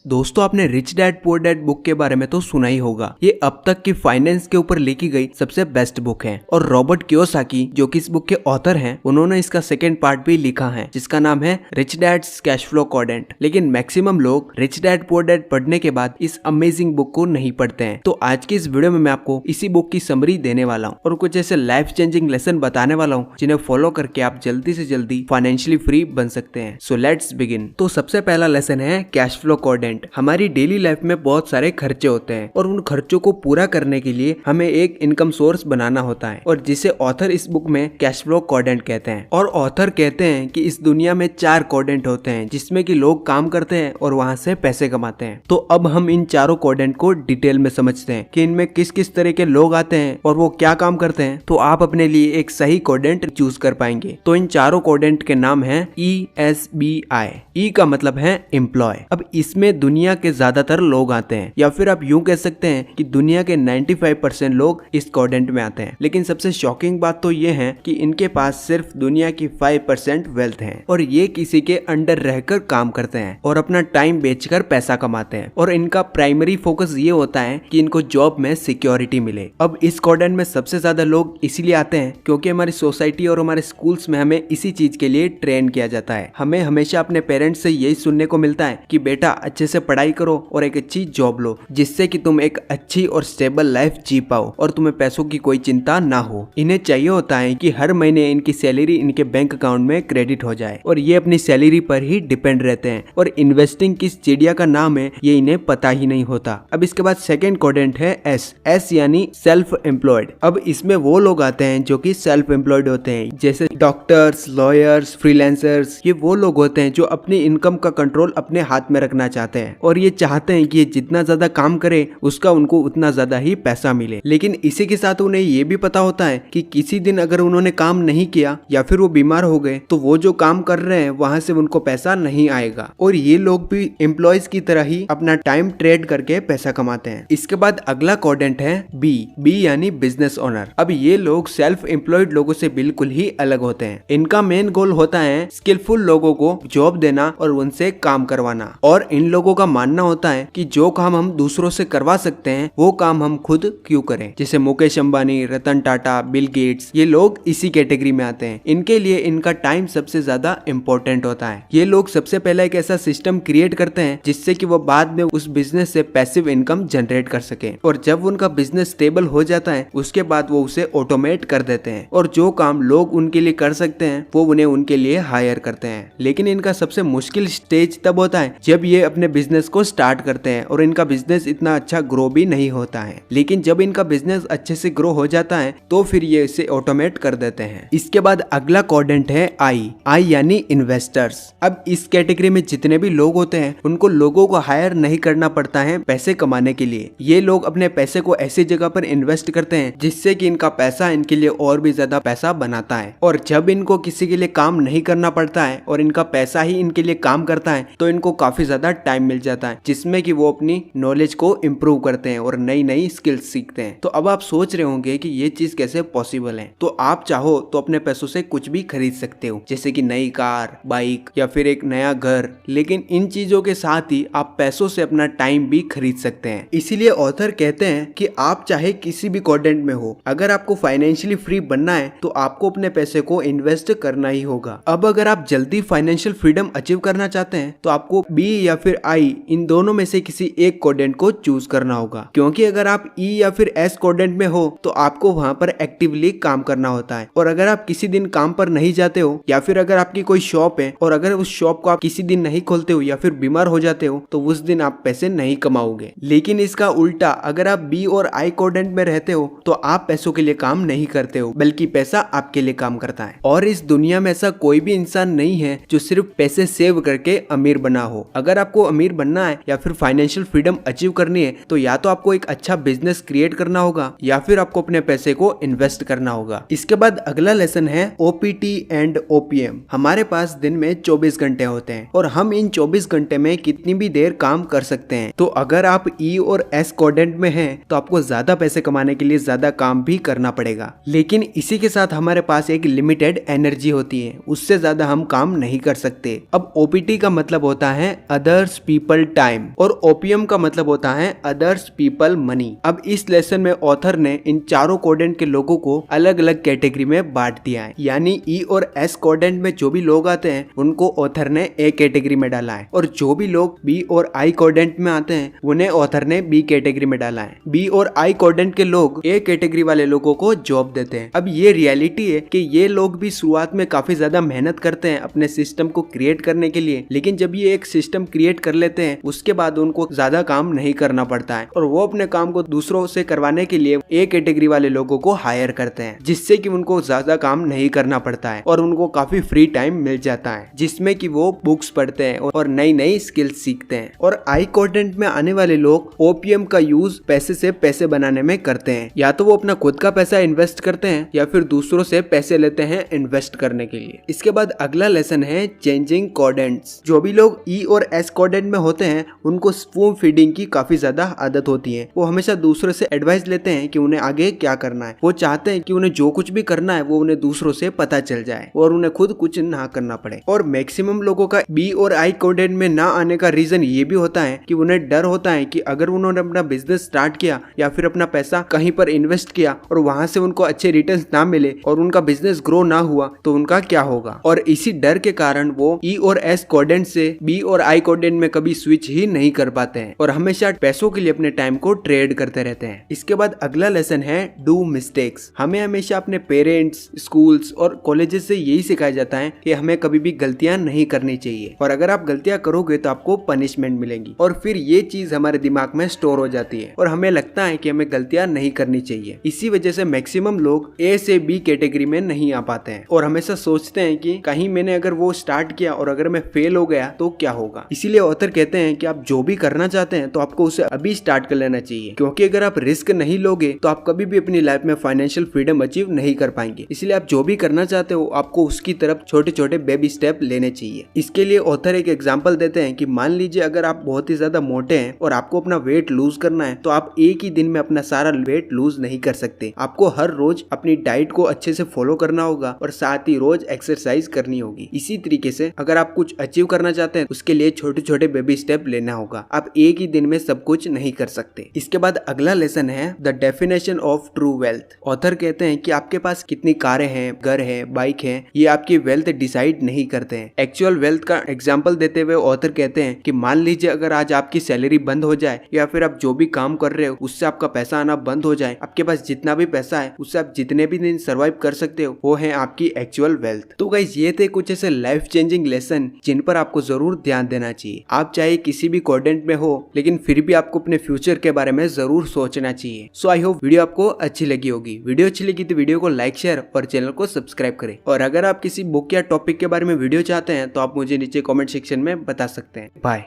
दोस्तों आपने rich dad poor dad book के बारे में तो सुना ही होगा। ये अब तक की फाइनेंस के ऊपर लिखी गई सबसे बेस्ट बुक है और रॉबर्ट कियोसाकी जो कि इस बुक के ऑथर हैं, उन्होंने इसका सेकंड पार्ट भी लिखा है जिसका नाम है rich dad's cash flow quadrant. लेकिन मैक्सिमम लोग रिच डैड पुअर डैड पढ़ने के बाद इस अमेजिंग बुक को नहीं पढ़ते हैं। तो आज की इस वीडियो में मैं आपको इसी बुक की समरी देने वाला हूँ और कुछ ऐसे लाइफ चेंजिंग लेसन बताने वाला हूँ जिन्हें फॉलो करके आप जल्दी से जल्दी फाइनेंशियली फ्री बन सकते हैं। So let's begin. तो सबसे पहला लेसन है कैश फ्लो क्वाड्रेंट। हमारी डेली लाइफ में बहुत सारे खर्चे होते हैं और उन खर्चों को पूरा करने के लिए हमें एक इनकम सोर्स बनाना होता है और जिसे ऑथर इस बुक में कैश फ्लो क्वाड्रेंट कहते हैं। और ऑथर कहते हैं कि इस दुनिया में 4 क्वाड्रेंट होते हैं जिसमें कि लोग काम करते हैं और वहां से पैसे कमाते हैं। तो अब हम इन चारों क्वाड्रेंट को डिटेल में समझते हैं कि इनमें किस किस तरह के लोग आते हैं और वो क्या काम करते हैं, तो आप अपने लिए एक सही क्वाड्रेंट चूज कर पाएंगे। तो इन चारों क्वाड्रेंट के नाम है ESBI। ई का मतलब है एम्प्लॉय। अब इसमें दुनिया के ज्यादातर लोग आते हैं, या फिर आप यूं कह सकते हैं कि दुनिया के 95% लोग इस क्वाड्रेंट में आते हैं। लेकिन सबसे शॉकिंग बात तो ये है कि इनके पास सिर्फ दुनिया की 5% वेल्थ है और ये किसी के अंडर रहकर काम करते हैं और अपना टाइम बेचकर पैसा कमाते हैं और इनका प्राइमरी फोकस ये होता है कि इनको जॉब में सिक्योरिटी मिले। अब इस क्वाड्रेंट में सबसे ज्यादा लोग इसीलिए आते हैं क्योंकि हमारी सोसाइटी और हमारे स्कूल्स में हमें इसी चीज के लिए ट्रेन किया जाता है। हमें हमेशा अपने पेरेंट्स से यही सुनने को मिलता है कि बेटा अच्छे से पढ़ाई करो और एक अच्छी जॉब लो जिससे कि तुम एक अच्छी और स्टेबल लाइफ जी पाओ और तुम्हें पैसों की कोई चिंता ना हो। इन्हें चाहिए होता है कि हर महीने इनकी सैलरी इनके बैंक अकाउंट में क्रेडिट हो जाए और ये अपनी सैलरी पर ही डिपेंड रहते हैं और इन्वेस्टिंग किस चिड़िया का नाम है ये इन्हें पता ही नहीं होता। अब इसके बाद सेकंड क्वाड्रेंट है एस यानी सेल्फ एम्प्लॉयड। अब इसमें वो लोग आते हैं जो कि सेल्फ एम्प्लॉयड होते हैं, जैसे डॉक्टर्स, लॉयर्स, फ्रीलांसर्स। ये वो लोग होते हैं जो अपनी इनकम का कंट्रोल अपने हाथ में रखना चाहते हैं और ये चाहते हैं कि ये जितना ज्यादा काम करे उसका उनको उतना ज्यादा ही पैसा मिले। लेकिन इसी के साथ उन्हें ये भी पता होता है कि किसी दिन अगर उन्होंने काम नहीं किया या फिर वो बीमार हो गए तो वो जो काम कर रहे हैं वहां से उनको पैसा नहीं आएगा और ये लोग भी एम्प्लॉयज की तरह ही अपना टाइम ट्रेड करके पैसा कमाते हैं। इसके बाद अगला क्वाड्रेंट है बी यानी बिजनेस ओनर। अब ये लोग सेल्फ एम्प्लॉयड लोगों से बिल्कुल ही अलग होते हैं। इनका मेन गोल होता है स्किलफुल लोगों को जॉब देना और उनसे काम करवाना और इन लोगों का मानना होता है कि जो काम हम दूसरों से करवा सकते हैं वो काम हम खुद क्यों करें। जैसे मुकेश अंबानी, रतन टाटा, बिल गेट्स, ये लोग इसी कैटेगरी में आते हैं। इनके लिए इनका टाइम सबसे ज्यादा इम्पोर्टेंट होता है। ये लोग सबसे पहले एक ऐसा सिस्टम क्रिएट करते हैं जिससे कि वो बाद में उस बिजनेस से पैसिव इनकम जनरेट कर सके और जब उनका बिजनेस स्टेबल हो जाता है उसके बाद वो उसे ऑटोमेट कर देते हैं और जो काम लोग उनके लिए कर सकते हैं वो उन्हें उनके लिए हायर करते हैं। लेकिन इनका सबसे मुश्किल स्टेज तब होता है जब ये अपने बिजनेस को स्टार्ट करते हैं और इनका बिजनेस इतना अच्छा ग्रो भी नहीं होता है। लेकिन जब इनका बिजनेस अच्छे से ग्रो हो जाता है तो फिर ये इसे ऑटोमेट कर देते हैं। इसके बाद अगला क्वाड्रेंट है आई यानी इन्वेस्टर्स। अब इस कैटेगरी में जितने भी लोग होते हैं उनको लोगों को हायर नहीं करना पड़ता है पैसे कमाने के लिए। ये लोग अपने पैसे को ऐसी जगह पर इन्वेस्ट करते हैं जिससे कि इनका पैसा इनके लिए और भी ज्यादा पैसा बनाता है और जब इनको किसी के लिए काम नहीं करना पड़ता है और इनका पैसा ही इनके लिए काम करता है तो इनको काफी ज्यादा टाइम मिल जाता है जिसमें कि वो अपनी नॉलेज को इम्प्रूव करते हैं और नई नई स्किल्स सीखते हैं। तो अब आप सोच रहे होंगे कि ये चीज कैसे पॉसिबल है। तो आप चाहो तो अपने पैसों से कुछ भी खरीद सकते हो, जैसे कि नई कार, बाइक या फिर एक नया घर। लेकिन इन चीजों के साथ ही आप पैसों से अपना टाइम भी खरीद सकते हैं। इसीलिए ऑथर कहते हैं कि आप चाहे किसी भी क्वाड्रेंट में हो, अगर आपको फाइनेंशियली फ्री बनना है तो आपको अपने पैसे को इन्वेस्ट करना ही होगा। अब अगर आप जल्दी फाइनेंशियल फ्रीडम अचीव करना चाहते हैं तो आपको बी या फिर आई, इन दोनों में से किसी एक क्वाड्रेंट को चूज करना होगा, क्योंकि अगर आप ई या फिर एस क्वाड्रेंट में हो तो आपको वहां पर एक्टिवली काम करना होता है और अगर आप किसी दिन काम पर नहीं जाते हो या फिर अगर आपकी कोई शॉप है और अगर उस शॉप को आप किसी दिन नहीं खोलते हो या फिर बीमार हो जाते हो तो उस दिन आप पैसे नहीं कमाओगे। लेकिन इसका उल्टा, अगर आप बी और आई क्वाड्रेंट में रहते हो तो आप पैसों के लिए काम नहीं करते हो बल्कि पैसा आपके लिए काम करता है। और इस दुनिया में ऐसा कोई भी इंसान नहीं है जो सिर्फ पैसे सेव करके अमीर बना हो। अगर आपको अमीर बनना है या फिर फाइनेंशियल फ्रीडम अचीव करनी है तो या तो आपको एक अच्छा बिजनेस क्रिएट करना होगा या फिर आपको अपने पैसे को इन्वेस्ट करना होगा। इसके बाद अगला लेसन है OPT एंड OPM। हमारे पास दिन में 24 घंटे होते हैं और हम इन 24 घंटे में कितनी भी देर काम कर सकते हैं। तो अगर आप E और S क्वाड्रेंट में हैं तो आपको ज्यादा पैसे कमाने के लिए ज्यादा काम भी करना पड़ेगा। लेकिन इसी के साथ हमारे पास एक लिमिटेड एनर्जी होती है, उससे ज्यादा हम काम नहीं कर सकते। अब OPT का मतलब होता है अदर्स पीपल टाइम और ओपियम का मतलब होता है अदर्स पीपल मनी। अब इस लेसन में ऑथर ने इन चारों कोडेंट के लोगों को अलग अलग कैटेगरी में बांट दिया है, यानी ई और एस कोडेंट में जो भी लोग आते हैं उनको ऑथर ने ए कैटेगरी में डाला है, और जो भी लोग बी और आई कोडेंट में आते हैं उन्हें ऑथर ने बी कैटेगरी में डाला है। बी और आई कोडेंट के लोग ए कैटेगरी वाले लोगों को जॉब देते हैं। अब ये रियलिटी है कि ये लोग भी शुरुआत में काफी ज्यादा मेहनत करते हैं अपने सिस्टम को क्रिएट करने के लिए, लेकिन जब ये एक सिस्टम क्रिएट कर लेते हैं उसके बाद उनको ज्यादा काम नहीं करना पड़ता है और वो अपने काम को दूसरों से करवाने के लिए ए कैटेगरी वाले लोगों को हायर करते हैं, जिससे कि उनको ज्यादा काम नहीं करना पड़ता है और उनको काफी फ्री टाइम मिल जाता है जिसमें कि वो बुक्स पढ़ते हैं और नई नई स्किल्स सीखते हैं। और आई कोडेंट में आने वाले लोग ओपीएम का यूज पैसे से पैसे बनाने में करते हैं, या तो वो अपना खुद का पैसा इन्वेस्ट करते हैं या फिर दूसरों से पैसे लेते हैं इन्वेस्ट करने के लिए। इसके बाद अगला लेसन है चेंजिंग कोडेंट्स। जो भी लोग ई और एस कोडेंट में होते हैं उनको स्पून फीडिंग की काफी ज्यादा आदत होती है। वो हमेशा दूसरों से एडवाइस लेते हैं कि उन्हें आगे क्या करना है। वो चाहते हैं कि उन्हें जो कुछ भी करना है वो उन्हें दूसरों से पता चल जाए और उन्हें खुद कुछ ना करना पड़े। और मैक्सिमम लोगों का बी और आई कोडेंट में ना आने का रीजन ये भी होता है कि उन्हें डर होता है कि अगर उन्होंने अपना बिजनेस स्टार्ट किया या फिर अपना पैसा कहीं पर इन्वेस्ट किया और वहां से उनको अच्छे रिटर्न्स ना मिले और उनका बिजनेस ग्रो ना हुआ तो उनका क्या होगा। और इसी डर के कारण वो ई और एस कोडेंट से बी और आई कोडेंट में कभी स्विच ही नहीं कर पाते हैं और हमेशा पैसों के लिए अपने टाइम को ट्रेड करते रहते हैं। इसके बाद अगला लेसन है डू मिस्टेक्स। हमें हमेशा अपने पेरेंट्स, स्कूल्स और कॉलेजेस से यही सिखाया जाता है कि हमें कभी भी गलतियां नहीं करनी चाहिए और अगर आप गलतियां करोगे तो आपको पनिशमेंट मिलेंगी, और फिर ये चीज हमारे दिमाग में स्टोर हो जाती है और हमें लगता है कि हमें गलतियां नहीं करनी चाहिए। इसी वजह से मैक्सिमम लोग ए से बी कैटेगरी में नहीं आ पाते हैं और हमेशा सोचते हैं कि कहीं मैंने अगर वो स्टार्ट किया और अगर मैं फेल हो गया तो क्या होगा। इसीलिए ऑथर कहते हैं कि आप जो भी करना चाहते हैं तो आपको उसे अभी स्टार्ट कर लेना चाहिए, क्योंकि अगर आप रिस्क नहीं लोगे तो आप कभी भी अपनी लाइफ में फाइनेंशियल फ्रीडम अचीव नहीं कर पाएंगे। इसलिए आप जो भी करना चाहते हो आपको उसकी तरफ छोटे छोटे बेबी स्टेप लेने चाहिए। इसके लिए ऑथर एक एग्जांपल देते हैं कि मान लीजिए अगर आप बहुत ही ज्यादा मोटे हैं और आपको अपना वेट लूज करना है तो आप एक ही दिन में अपना सारा वेट लूज नहीं कर सकते। आपको हर रोज अपनी डाइट को अच्छे से फॉलो करना होगा और साथ ही रोज एक्सरसाइज करनी होगी। इसी तरीके से अगर आप कुछ अचीव करना चाहते हैं उसके लिए छोटे छोटे बेबी स्टेप लेना होगा। आप एक ही दिन में सब कुछ नहीं कर सकते। इसके बाद अगला लेसन है the definition of true wealth. Author कहते हैं कि आपके पास कितनी कारें हैं, घर है, बाइक है, ये आपकी वेल्थ डिसाइड नहीं करते हैं। एक्चुअल वेल्थ का एग्जांपल देते हुए ऑथर कहते हैं कि मान लीजिए अगर आज आपकी सैलरी बंद हो जाए या फिर आप जो भी काम कर रहे हो उससे आपका पैसा आना बंद हो जाए, आपके पास जितना भी पैसा है उससे आप जितने भी दिन सर्वाइव कर सकते हो वो है आपकी एक्चुअल वेल्थ। तो गाइस ये थे कुछ ऐसे लाइफ चेंजिंग लेसन जिन पर आपको जरूर ध्यान देना चाहिए। आप चाहे किसी भी कोडेंट में हो लेकिन फिर भी आपको अपने फ्यूचर के बारे में जरूर सोचना चाहिए। सो आई होप वीडियो आपको अच्छी लगी होगी। वीडियो अच्छी लगी तो वीडियो को लाइक, शेयर और चैनल को सब्सक्राइब करें। और अगर आप किसी बुक या टॉपिक के बारे में वीडियो चाहते हैं तो आप मुझे नीचे कमेंट सेक्शन में बता सकते हैं। बाय।